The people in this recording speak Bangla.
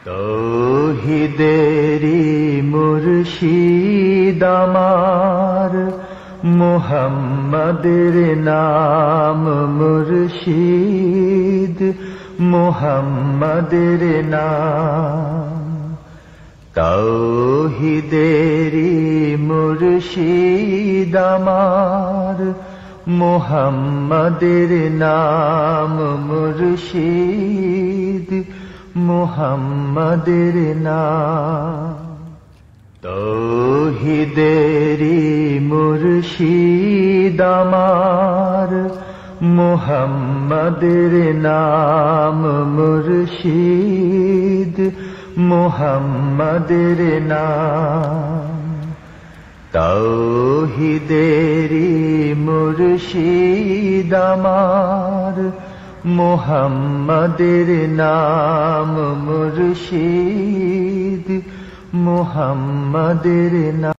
তৌহিদেরি মুর্শিদ আমার, মুহাম্মাদের নাম মুর্শিদ, মুহাম্মাদের নাম। তৌহিদেরি মুর্শিদ আমার, মুহাম্মাদের নাম মুর্শিদ, মুহাম্মাদের নাম। তৌহিদেরি মুর্শিদ আমার, মুহাম্মাদের নাম মুর্শিদ, মুহাম্মাদের নাম। তৌহিদেরি মুর্শিদ আমার, মুহাম্মাদের নাম মুর্শিদ, মুহাম্মাদের নাম।